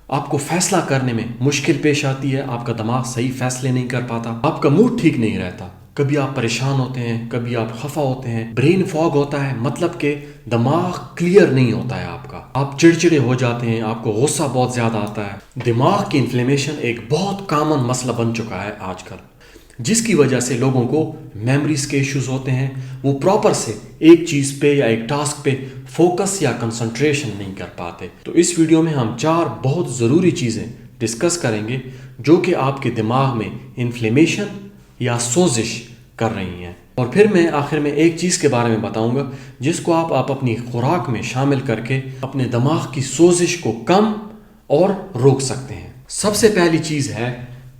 آپ کو فیصلہ کرنے میں مشکل پیش آتی ہے، آپ کا دماغ صحیح فیصلے نہیں کر پاتا، آپ کا موڈ ٹھیک نہیں رہتا، کبھی آپ پریشان ہوتے ہیں، کبھی آپ خفا ہوتے ہیں، برین فاگ ہوتا ہے، مطلب کہ دماغ کلیئر نہیں ہوتا ہے آپ کا، آپ چڑچڑے ہو جاتے ہیں، آپ کو غصہ بہت زیادہ آتا ہے۔ دماغ کی انفلیمیشن ایک بہت کامن مسئلہ بن چکا ہے آج کل، جس کی وجہ سے لوگوں کو میموریز کے ایشوز ہوتے ہیں، وہ پراپر سے ایک چیز پہ یا ایک ٹاسک پہ فوکس یا کنسنٹریشن نہیں کر پاتے۔ تو اس ویڈیو میں ہم 4 بہت ضروری چیزیں ڈسکس کریں گے جو کہ آپ کے دماغ میں انفلیمیشن یا سوزش کر رہی ہیں، اور پھر میں آخر میں ایک چیز کے بارے میں بتاؤں گا جس کو آپ اپنی خوراک میں شامل کر کے اپنے دماغ کی سوزش کو کم اور روک سکتے ہیں۔ سب سے پہلی چیز ہے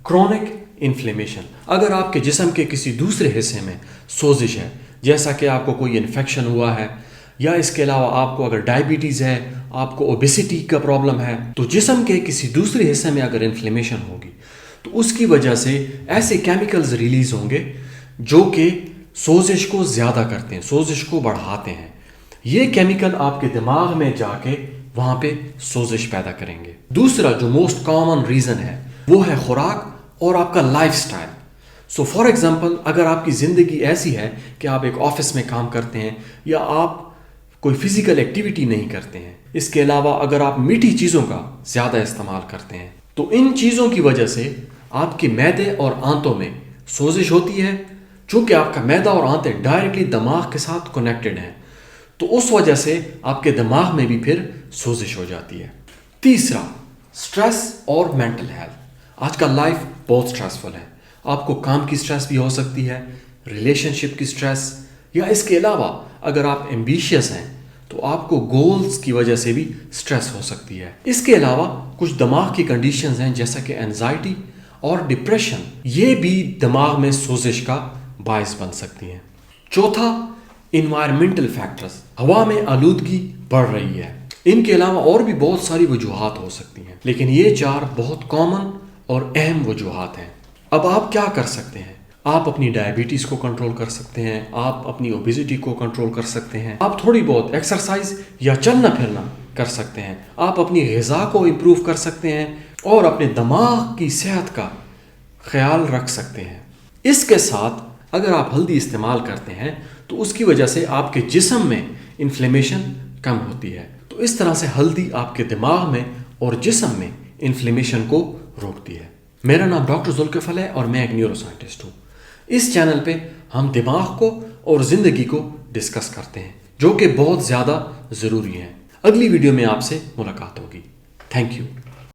کرونک انفلیمیشن۔ اگر آپ کے جسم کے کسی دوسرے حصے میں سوزش ہے، جیسا کہ آپ کو کوئی انفیکشن ہوا ہے، یا اس کے علاوہ آپ کو اگر ڈائبٹیز ہے، آپ کو اوبیسٹی کا پرابلم ہے، تو جسم کے کسی دوسرے حصے میں اگر انفلیمیشن ہوگی تو اس کی وجہ سے ایسے کیمیکلز ریلیز ہوں گے جو کہ سوزش کو زیادہ کرتے ہیں، سوزش کو بڑھاتے ہیں۔ یہ کیمیکل آپ کے دماغ میں جا کے وہاں پہ سوزش پیدا کریں گے۔ دوسرا جو موسٹ کامن ریزن ہے وہ ہے خوراک اور آپ کا life style. So for example, اگر آپ کی زندگی ایسی ہے کہ آپ ایک آفس میں کام کرتے ہیں یا آپ کوئی فزیکل ایکٹیویٹی نہیں کرتے ہیں، اس کے علاوہ اگر آپ میٹھی چیزوں کا زیادہ استعمال کرتے ہیں، تو ان چیزوں کی وجہ سے آپ کے معدے اور آنتوں میں سوزش ہوتی ہے۔ چونکہ آپ کا معدہ اور آنتیں ڈائریکٹلی دماغ کے ساتھ کنیکٹڈ ہیں، تو اس وجہ سے آپ کے دماغ میں بھی پھر سوزش ہو جاتی ہے۔ تیسرا، سٹریس اور مینٹل ہیلتھ۔ آج کا لائف بہت سٹریسفل ہے، آپ کو کام کی سٹریس بھی ہو سکتی ہے، ریلیشن شپ کی سٹریس، یا اس کے علاوہ اگر آپ ایمبیشیس ہیں تو آپ کو گولز کی وجہ سے بھی سٹریس ہو سکتی ہے۔ اس کے علاوہ کچھ دماغ کی کنڈیشنز ہیں جیسا کہ اینزائٹی اور ڈپریشن، یہ بھی دماغ میں سوزش کا باعث بن سکتی ہیں۔ چوتھا، انوائرمنٹل فیکٹرز۔ ہوا میں آلودگی بڑھ رہی ہے، ان کے علاوہ اور بھی بہت ساری وجوہات ہو سکتی ہیں، لیکن یہ 4 بہت کامن اور اہم وجوہات ہیں۔ اب آپ کیا کر سکتے ہیں؟ آپ اپنی ڈائبٹیز کو کنٹرول کر سکتے ہیں، آپ اپنی اوبیسٹی کو کنٹرول کر سکتے ہیں، آپ تھوڑی بہت ایکسرسائز یا چلنا پھرنا کر سکتے ہیں، آپ اپنی غذا کو امپروو کر سکتے ہیں، اور اپنے دماغ کی صحت کا خیال رکھ سکتے ہیں۔ اس کے ساتھ اگر آپ ہلدی استعمال کرتے ہیں تو اس کی وجہ سے آپ کے جسم میں انفلیمیشن کم ہوتی ہے۔ تو اس طرح سے ہلدی آپ کے دماغ میں اور جسم میں انفلیمیشن کو روکتی ہے۔ میرا نام ڈاکٹر ذوالکفل ہے اور میں ایک نیورو سائنٹسٹ ہوں۔ اس چینل پہ ہم دماغ کو اور زندگی کو ڈسکس کرتے ہیں جو کہ بہت زیادہ ضروری ہے۔ اگلی ویڈیو میں آپ سے ملاقات ہوگی۔ Thank you.